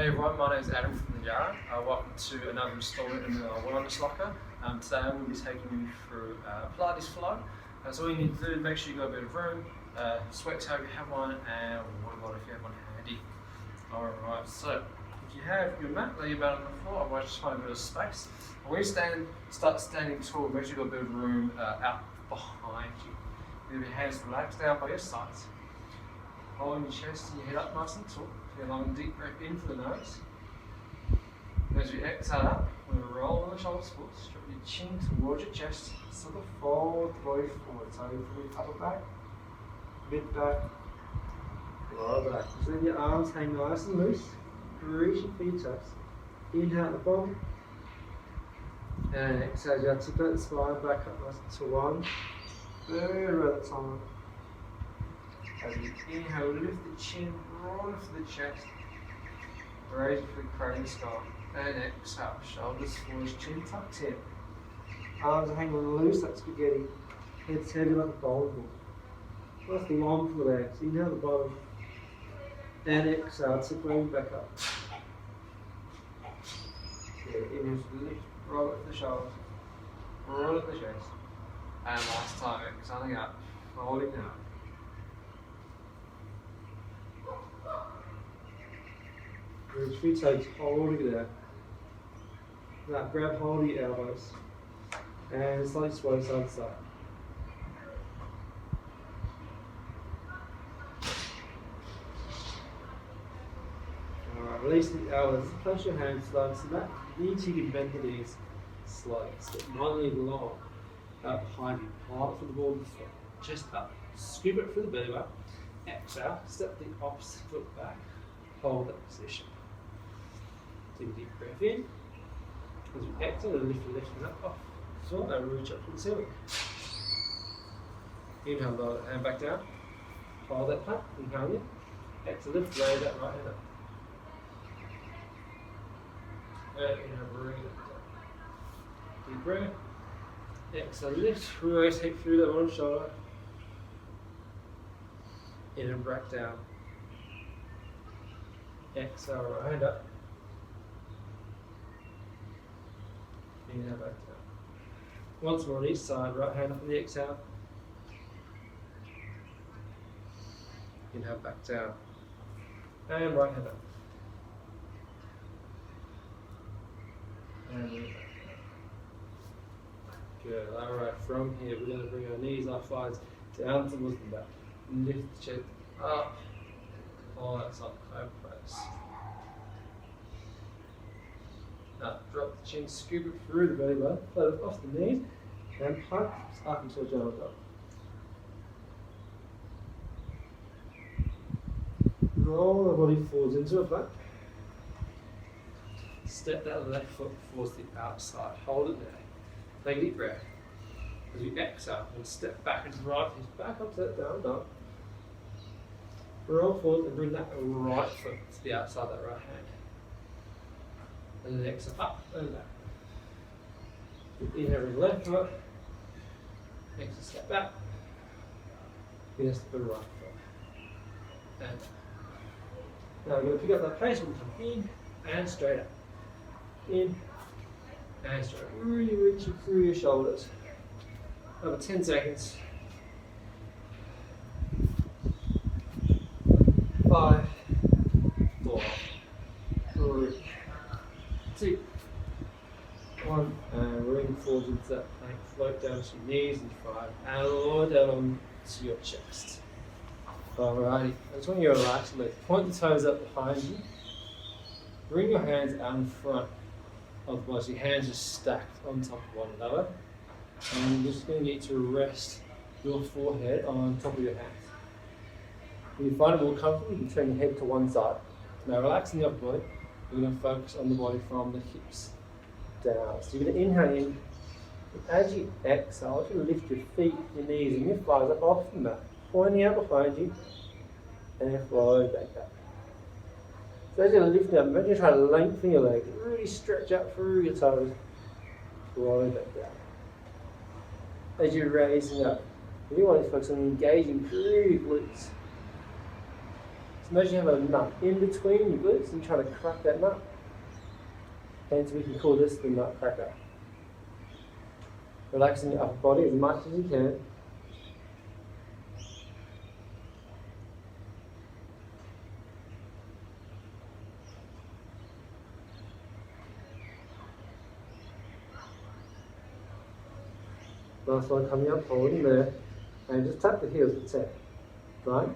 Hey everyone, my name is Adam from the Yarra. Welcome to another installment in the Wellness Locker. Today I'm going to be taking you through Pilates flow. So all you need to do is make sure you've got a bit of room, sweat towel if you have one, and a water bottle if you have one handy. Alright, so if you have your mat, lay your mat on the floor, otherwise just find a bit of space. When you start standing tall, make sure you've got a bit of room out behind you. Leave your hands relaxed down by your sides. Holding your chest and your head up nice and tall. Feel a long deep breath in through the nose. As you exhale out, we're going to roll on the shoulders forward, strap your chin towards your chest, sort of fold the body forward. So from your upper back, mid back, lower back. Just let your arms hang nice and loose, reaching for your toes. Inhale at the bottom, and exhale, you articulate the spine back up nice to one third at a time. As you inhale, lift the chin, roll for the chest, raise it for the crane skull, and exhale, shoulders forward, chin tucked in. Arms are hanging loose like spaghetti, head's heavy like a bowling ball. Nice long for the legs, inhale the bottom, and exhale, articulating back up. Yeah, inhale to lift, roll it for the shoulders, roll it for the chest, and last time, exhaling up, folding down. Reach for your toes, hold it there. Now grab hold of your elbows and slightly sway side to side. Alright, release the elbows, place your hands slowly to the back. Knees, you can bend the knees slightly. Step lightly long out behind you. Hold it from the ball of the foot. Chest up. Scoop it through the belly button. Exhale, step the opposite foot back. Hold that position. Take a deep breath in. As you exhale, lift your left hand up off the floor and reach up to the ceiling. Inhale, lower that hand back down. Hold that plank. Inhale in. Exhale, lift, lay that right hand up. And inhale, bring it down. Deep breath. Exhale, lift, rotate through that one shoulder. In and back down. Exhale, right hand up. Inhale, back down. Once more on each side, right hand up on the exhale. Inhale, back down. And right hand up. And back down. Good. Alright, from here we're going to bring our knees, our thighs down towards the back. Lift the chest up. All that's up, high press. Now drop the chin, scoop it through the belly button, float it off the knees, and plank up until your elbow up. Roll the body forwards into a plank. Step that left foot towards the outside. Hold it there. Take a deep breath. As you exhale, and step back into the right foot, back up to that down dog. Roll forward and bring that right foot to the outside of that right hand. And then exhale up and back. Inhale, bring the left foot. Exhale, step back. Inhale, step the right foot. And back. Now we're going to pick up that pace. We'll come in and straight up. In and straight up. Really reaching through your shoulders. Over 10 seconds. 5, 4, 3, 2, 1, and ring forward into that plank. Float down to your knees and thighs, and lower down onto your chest. Alrighty, I just want you to relax a little. Point the toes up behind you. Bring your hands out in front of the body. Your hands are stacked on top of one another. And you're just going to need to rest your forehead on top of your hands. When you find it more comfortable, you can turn your head to one side. Now relaxing the upper body, we're going to focus on the body from the hips down. So you're going to inhale in, and as you exhale, I want you to lift your feet, your knees and your thighs up off the mat, pointing out behind you, and then flow back up. So as you're lifting up, imagine trying to lengthen your legs, really stretch out through your toes, flow back down. As you're raising up, you want to focus on engaging through your glutes. So imagine you have a nut in between your glutes and try to crack that nut. Hence we can call this the nut cracker. Relaxing your upper body as much as you can. Last one coming up, holding there. And just tap the heels for 10. 9,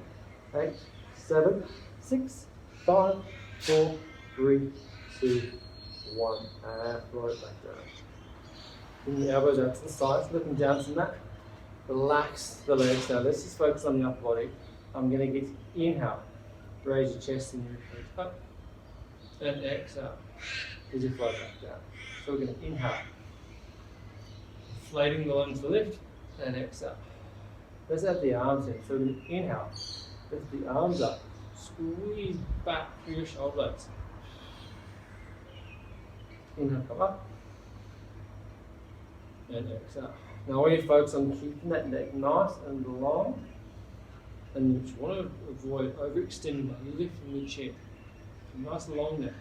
8, 7, 6, 5, 4, 3, 2, 1. And float back down. Bring the elbows out to the sides, looking down from that. Relax the legs. Now let's just focus on the upper body. I'm going to get inhale. Raise your chest and your ribs up. And exhale as you float back down. So we're going to inhale. Inflating the lungs for lift. And exhale. Let's add the arms in. So we're going to inhale. Lift the arms up. Squeeze back through your shoulder blades. Inhale, come up. And exhale. Now I want you to focus on keeping that neck nice and long. And you want to avoid overextending by lifting the chin. Nice long neck.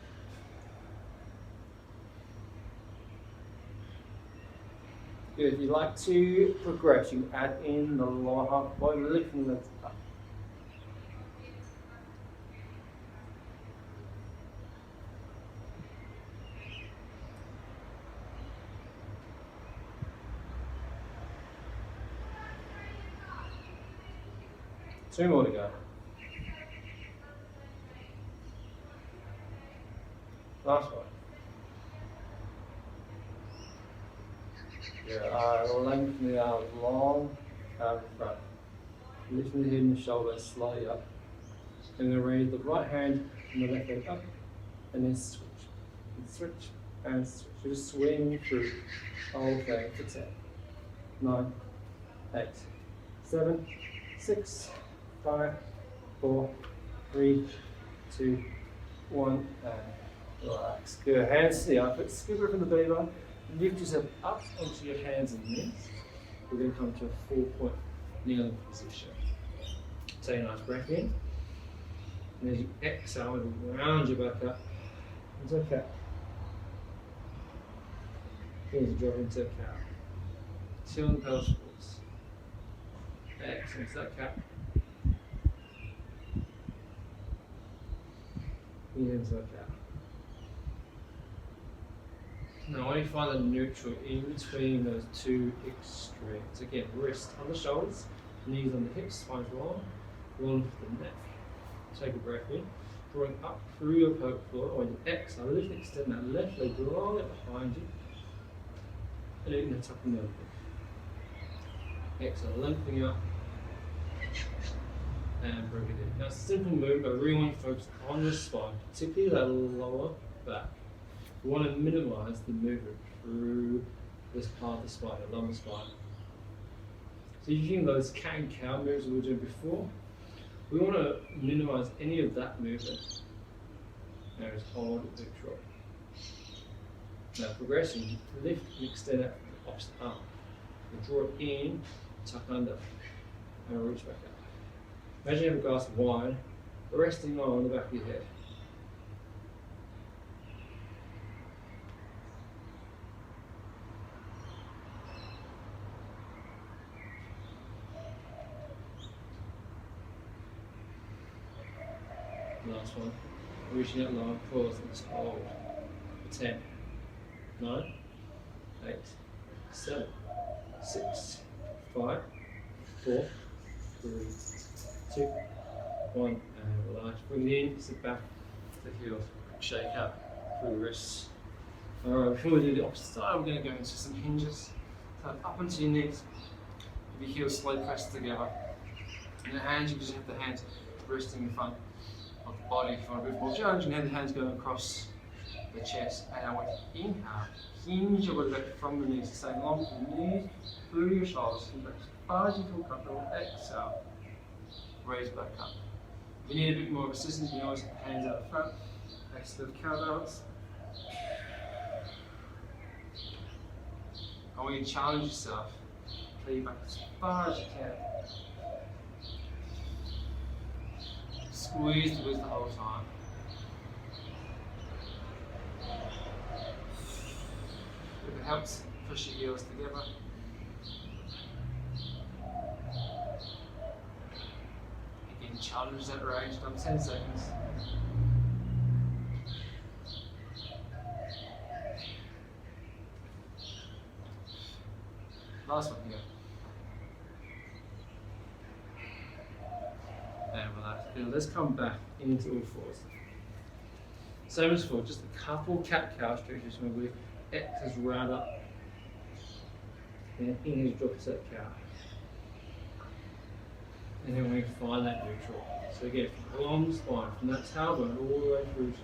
Good. If you like to progress, you add in the lower half body, lifting the legs up. Two more to go. Last one. Yeah, lengthen the arms long out in front. Lifting the head and the shoulders slowly up. And then raise the right hand and the left leg up. And then switch. And switch. And switch. You just swing through the whole thing for 10, 9, 8, 7, 6, 5, 4, 3, 2, 1, and relax. Good. Hands to the armpits. Scoop it from the belly button. Lift yourself up onto your hands and knees. We're going to come to a 4-point kneeling position. Take a nice breath in. And as you exhale, round your back up into a cat. As you drop into a cow. Chill the pelvis forwards. Exhale into that cat. Into a cow. Now, when you find the neutral in between those two extremes, again, wrist on the shoulders, knees on the hips, spine long, one for the neck. Take a breath in, drawing up through your pelvic floor. When you exhale, lift and extend that left leg, long it behind you, and then the top of the elbow. Exhale, lengthening up, and bring it in. Now, it's a simple move, but I really want you to focus on the spine, particularly that lower back. We want to minimize the movement through this part of the spine, the lumbar spine. So using those cat and cow moves we were doing before, we want to minimize any of that movement. Now just hold it neutral. Now progressing, lift and extend out from the opposite arm. And draw it in, tuck under, and reach back up. Imagine you have a glass of wine resting on the back of your head. Last one. Reaching out long, pause and just hold for 10, 9, 8, 7, 6, 5, 4, 3, 2, 1, and relax. Bring it in, sit back, the heels, shake up through the wrists. Alright, before we do the opposite side, we're going to go into some hinges. So up onto your knees, with your heels slowly pressed together. And the hands, you just have the hands resting in front of the body. If you want a bit more challenge, and have the hands going across the chest. And I want you to inhale, hinge your body back from the knees, stay long from the knees, through your shoulders, and back as far as you feel comfortable. Exhale, raise back up. If you need a bit more assistance, you can always have the hands out front. Exhale, counterbalance. I want you to challenge yourself, play back as far as you can. Squeeze the glutes the whole time. If it helps, push your heels together. Again, challenge that range, another 10 seconds. Last one here. And relax. Now let's come back into all fours. Same as before, just a couple cat-cow stretches where we exhales round up. And inhale, drop to that cow. And then we find that neutral. So again, along the spine, from that tailbone all the way through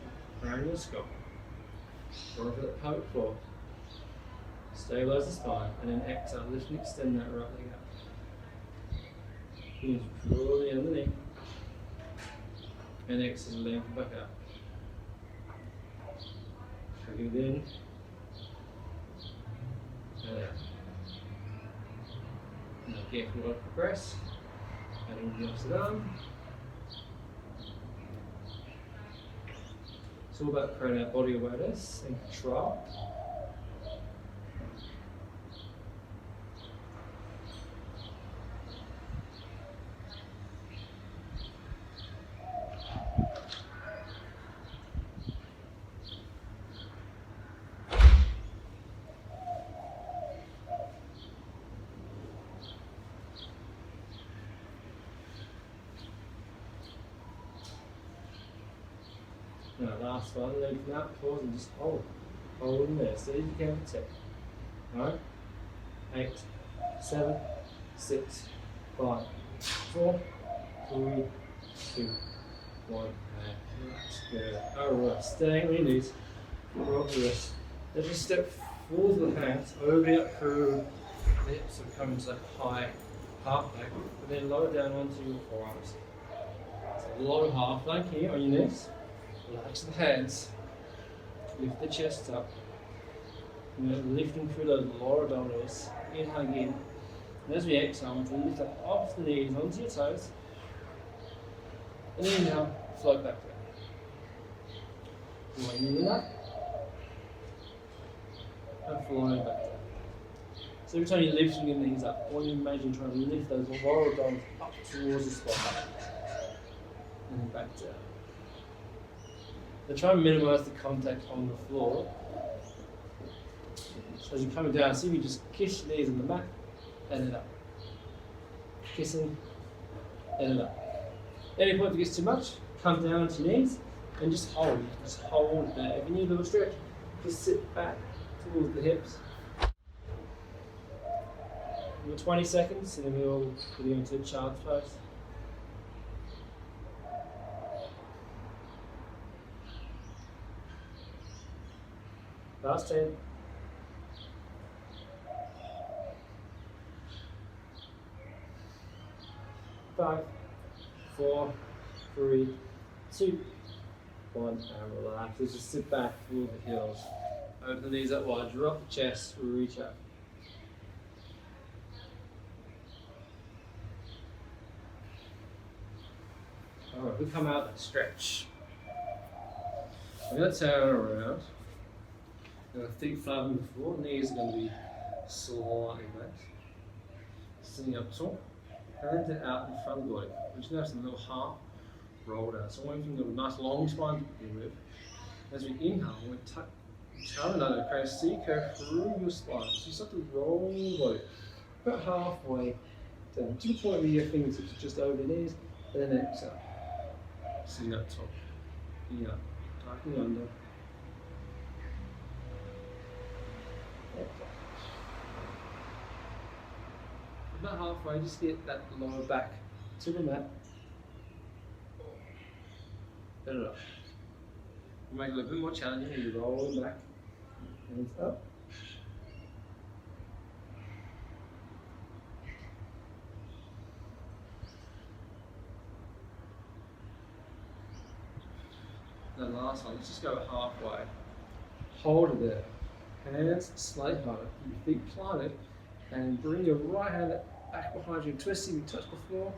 around your skull. Or over that pelvic floor. Stabilize the spine, and then exhale, lift and extend that right leg out. Inhale, draw the underneath. And exhale, lengthen back out. Breathe in. And out. Now again, if you want to progress, adding the opposite arm. It's all about creating our body awareness and control. Now last one, lengthen out, pause and just hold. Hold in there, steady as you can for 10. 9, 8, 7, 6, 5, 4, 3, 2, 1, and relax. Good. Alright, staying on your knees. Rock the wrist. Then just step forward with the hands, over up through the hips, so come into that high half plank, and then lower down onto your forearms. So low half plank here on your knees. Relax the hands, lift the chest up, lifting through those lower abdominals, inhale again, and as we exhale, we lift up off the knees onto your toes, and inhale, float back down. One knee up, and floating back down. So every time you're lifting your knees up, I want you to imagine trying to lift those lower abdominals up towards the spine, and then back down. Now try and minimise the contact on the floor. So as you're coming down, see if you just kiss your knees on the mat, and then up. Kissing, and then up. At any point if it gets too much, come down onto your knees, and just hold. Just hold there. If you need a little stretch, just sit back towards the hips. We've got 20 seconds, and then we'll put you into child's pose. Last 10. 5, 4, 3, 2, 1, and relax. Let's just sit back, pull the heels. Open the knees up wide, drop the chest, reach up. Alright, we come out and stretch. We're going to turn around. Got a thick flat on the floor, knees are going to be slightly back. Sitting up tall, hands are out in front of the body. We're just going to have some little half rolled out. So one thing, got a nice long spine to begin with. As we inhale, we turn under, create a C curve through your spine. So you start to roll the body about halfway down to the point where your fingertips are just over the knees, and then exhale. Sitting up tall. Yeah, tightening under. About halfway, just get that lower back to the mat. Turn it up. Make it a little bit more challenging. You roll them back, hands up. The last one, let's just go halfway. Hold it there. Hands slightly higher, your feet planted, and bring your right hand back behind you, twisting, you touch the floor,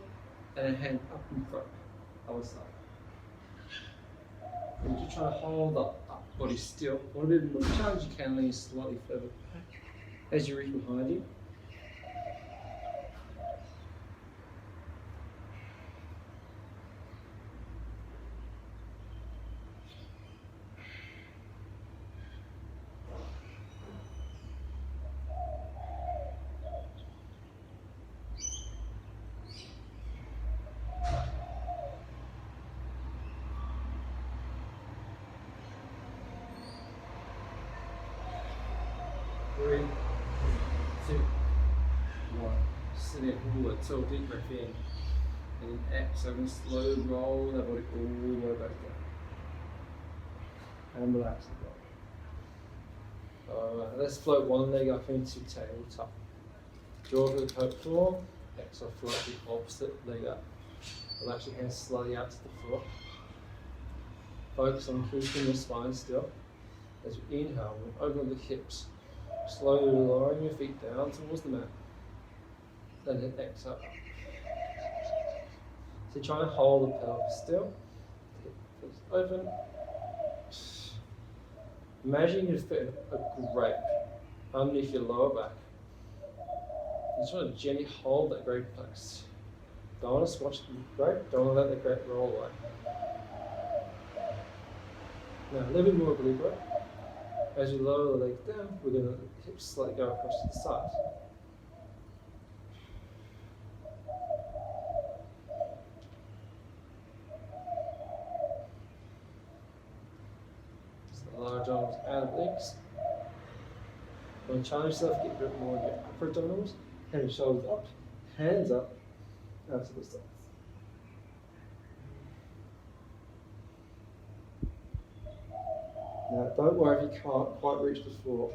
and then hand up in front, other side. And just try to hold the upper body still. Want a bit more challenge, you can lean slightly further back as you reach behind you. Three, two, one. Sit in, forward, so deep breath in. And then exhale, and slow roll that body all the way back down. And relax the body. Alright, let's float one leg up into tabletop. Draw to the coat floor. Exhale, float the opposite leg up. Relax your hands slightly out to the floor. Focus on keeping your spine still. As you inhale, open the hips. Slowly lowering your feet down towards the mat. Then exhale. So try and hold the pelvis still. Hips open. Imagine you're fitting a grape underneath your lower back. You just want to gently hold that grape place. Don't want to squash the grape, don't want to let the grape roll away. Now a little bit more deliberate. As you lower the leg down, we're going to hips slightly go across to the side. So large arms out of legs. When you challenge yourself, get a bit more of your upper abdominals, and your shoulders up, hands up, out to the sides. Now, don't worry if you can't quite reach the floor.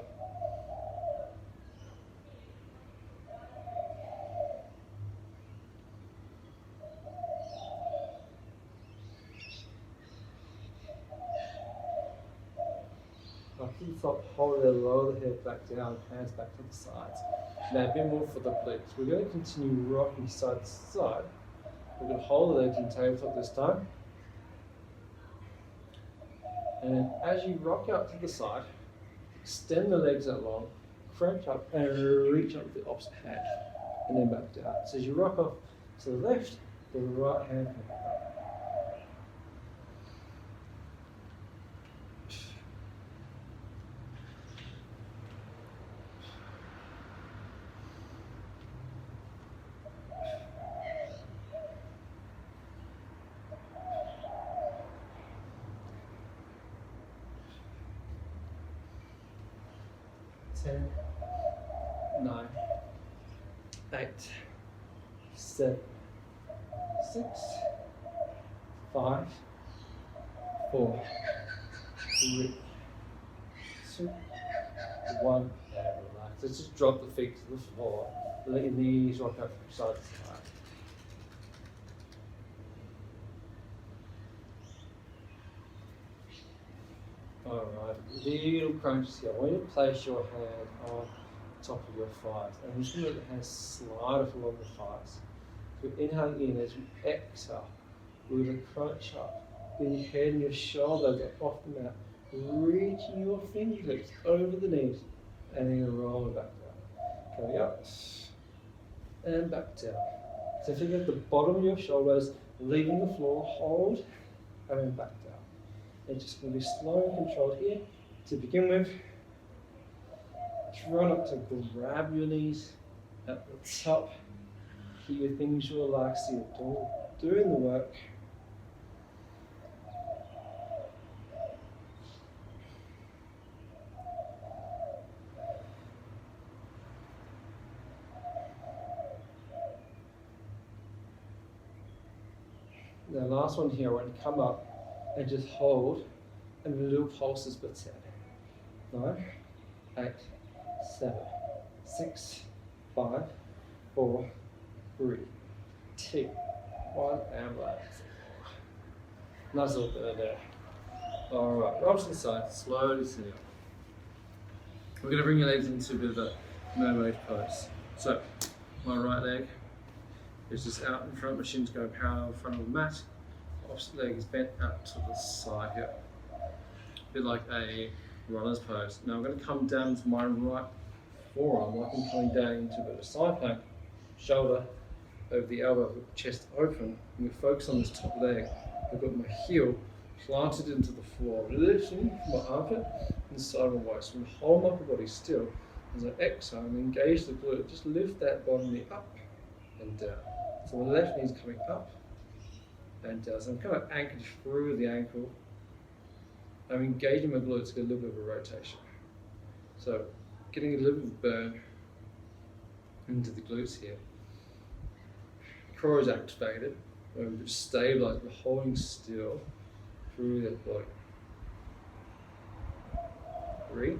After you stop, hold it, lower the head back down, hands back to the sides. Now a bit more for the glutes. We're going to continue rocking side to side. We're going to hold the legs in tabletop this time. And as you rock out to the side, extend the legs out long, crank up and reach up with the opposite hand, and then back down. So as you rock off to the left, the right hand can back up. Ten, 9, 8, 7, 6, 5, 4, 3, 2, 1, and relax. Let's just drop the feet to the floor. Let your knees rock out from side to side. Alright, little crunches here. I want you to place your hand on top of your thighs, and we're just going to let the hands slide off along the thighs. So inhale in, as you exhale, we're going to crunch up. Then your head and your shoulder get off the mat, reaching your fingertips over the knees, and then you're roll it back down. Coming up, and back down. So think of the bottom of your shoulders leaving the floor, hold, and then back down. It's just going to be slow and controlled here to begin with. Try not to grab your knees at the top. Keep your fingers relaxed so you're doing the work. The last one here, I want to come up and just hold and little pulses per 10. 9, 8, 7, 6, 5, 4, 3, 2, 1, and relax. Nice little bit there. Alright, roll to the side, slowly sit up. We're going to bring your legs into a bit of a mermaid pose. So, my right leg is just out in front, my shins go parallel in front of the mat. Opposite leg is bent out to the side here. a bit like a runner's pose. Now I'm going to come down to my right forearm, like I'm coming down into a bit of a side plank, shoulder over the elbow, with chest open, and we focus on this top leg. I've got my heel planted into the floor, lifting from my armpit inside of my waist. So I'm holding my upper body still as I exhale and engage the glute. Just lift that bottom knee up and down. So my left knee is coming up and down. So I'm kind of anchored through the ankle. I'm engaging my glutes to get a little bit of a rotation. So getting a little bit of burn into the glutes here. Core is activated. We're just stabilized. We're holding still through that body. 3,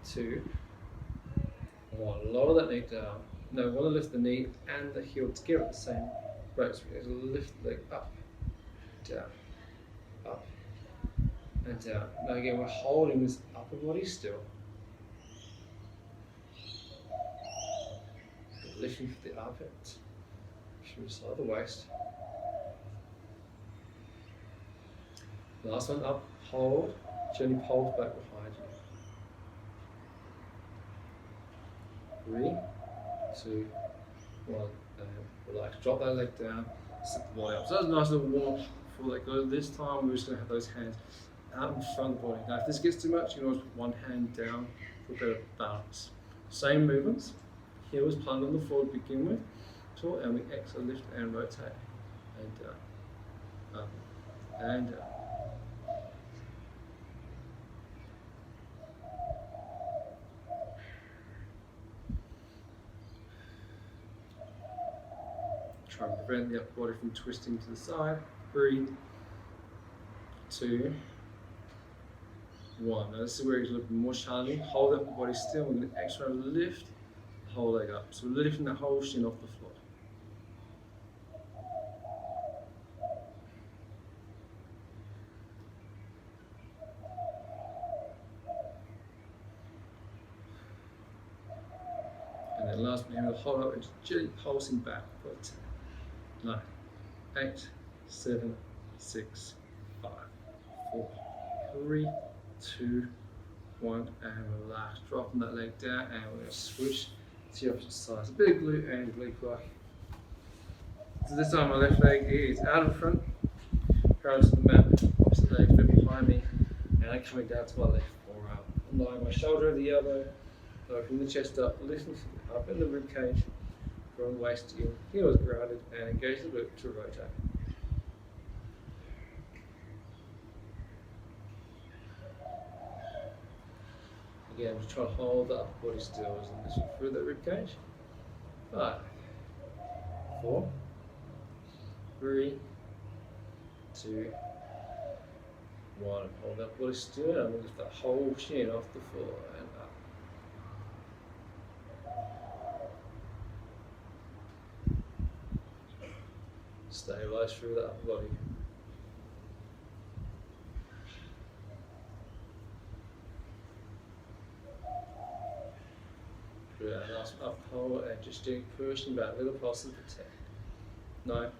2, 1. Lower that knee down. Now we want to lift the knee and the heel together at the same rate. So we're going to lift the leg up, down, up, and down. Now again, we're holding this upper body still. Lifting for the armpit, through the side of the waist. Last one up, hold, gently pulse back behind you. 3, 2, 1, and relax. Drop that leg down, sit the body up. So that's a nice little warm up for that go. This time we're just going to have those hands out in front of the body. Now if this gets too much, you can always put one hand down for a better balance. Same movements, heels planted on the floor to begin with, and we exhale, lift and rotate, and down, up, and down. Try and prevent the upper body from twisting to the side. 3, 2, 1. Now this is where it's a little bit more challenging. Hold that upper body still. We're going to exhale, lift the whole leg up. So we're lifting the whole shin off the floor. And then last one, we'll hold up and just gently pulsing back for 10, 9, 8, 7, 6, 5, 4, 3, 2, 1, and relax. Dropping that leg down, and we're going to switch to the opposite side. So a bit of glute and oblique work. So this time my left leg is out in front, parallel to the mat, opposite leg a bit behind me, and I'm coming down to my left forearm. I'm lying my shoulder over the elbow, opening the chest up, lifting up in the rib cage, from waist in, heel is grounded, and engage the glute to rotate. Again, just try to hold the upper body still as I'm listening through the rib cage. 5, 4, 3, 2, 1. Hold that body still, and lift that whole shin off the floor and up. Stabilize through the upper body. Good, nice up hold and just doing pushing back, little pulses for 10, 9,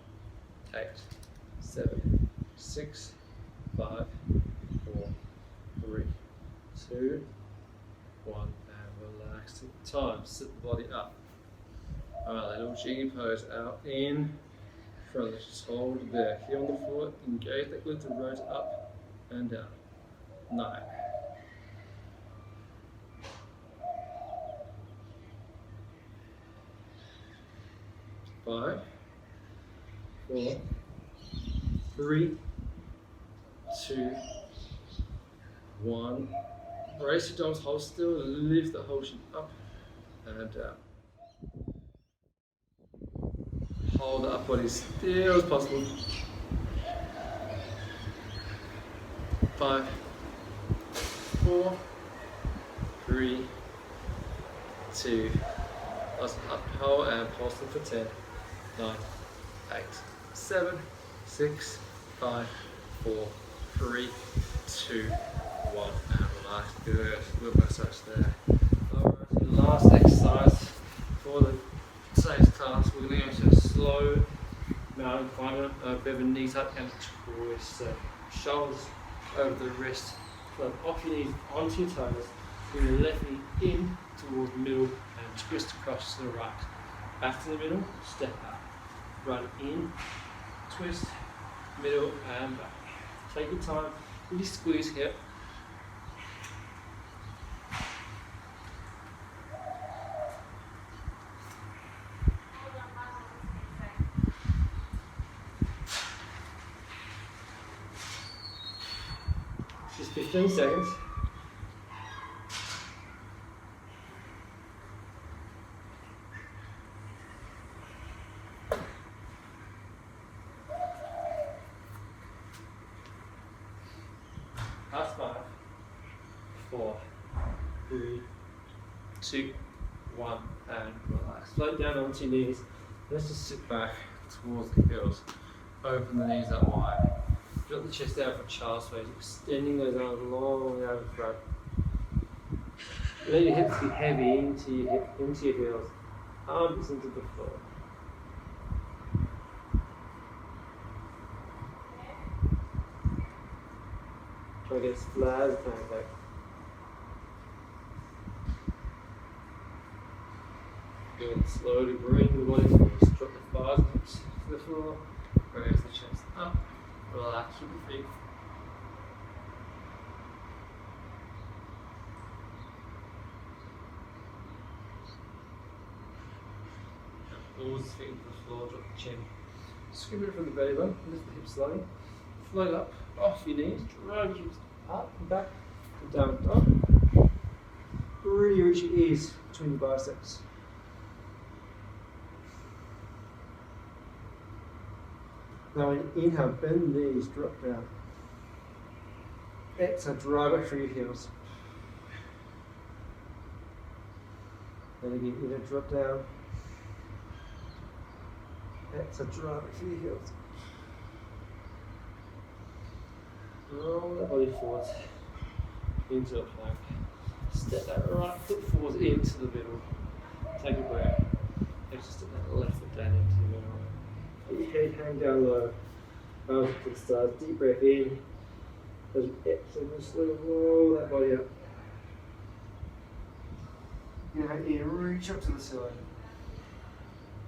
8, 7, 6, 5, 4, 3, 2, 1, and relax. Take the time, sit the body up. Alright, little jiggy pose out in front, let's just hold there. Heel on the floor, engage that glute to rotate up and down. 9, 5, 4, 3, 2, 1. Raise your arms, hold still, lift the whole shin up and down. Hold the upper body still as possible. 5, 4, 3, 2. Last up, hold and pulse them for 10, 9, 8, 7, 6, 5, 4, 3, 2, 1, and relax. Good. Little massage there. Alright, last exercise for the today's class. We're going to go into a slow mountain climber, a bit of a knee tuck and twist. So shoulders over the wrist, float off your knees onto your toes, bring your left knee in towards the middle and twist across to the right. Back to the middle, step up. Run in, twist, middle and back. Take your time, really squeeze hip. Just 15 seconds. Last 5, 4, 3, 2, 1, and relax. Float down onto your knees. Let's just sit back towards the heels. Open the knees up wide. Drop the chest out for child's pose, extending those arms long out in front. Let your hips be heavy into your heels. Arms into the floor. Try to get as flat as you can back. Good. Slowly bring the body forward. Drop the thighs and hips to the floor. Raise the chest up. Relax with the feet. Pause the feet into the floor, drop the chin. Scoop it from the belly button, lift the hips slowly. Float up off your knees, drag your hips up and back and down dog. Really reach your ears between your biceps. Now when you inhale, bend the knees, drop down. Exhale, drive back through your heels. Then again, inhale, drop down. Exhale, drive back through your heels. Roll the body forward into a plank. Step that right foot forward into the middle. Take a breath. Exhale, step that left foot down into the middle. Let your head hang down low. Arms to the stars. Deep breath in. As you exhale, slowly roll that body up. Inhale in, reach up to the ceiling.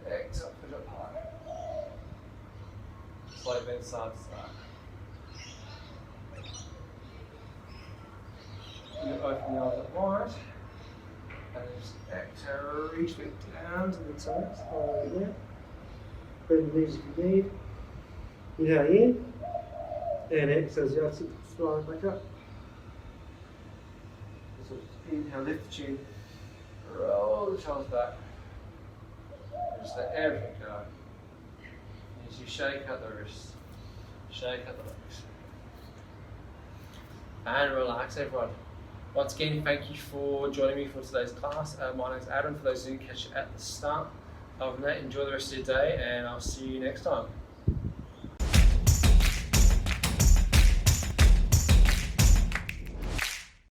Exhale, push up high. Slight bend side to side. You open the arms up wide. And just exhale, reach it down to the toes. All the way down. Bend the knees if you need. Inhale in, and exhale as you have to slide back up. So inhale, lift the chin, roll the shoulders back, and just let everything go. As you shake out the wrists, shake out the legs, and relax everyone. Once again, thank you for joining me for today's class. My name's Adam, for those who didn't catch it at the start. Other than that, enjoy the rest of your day, and I'll see you next time.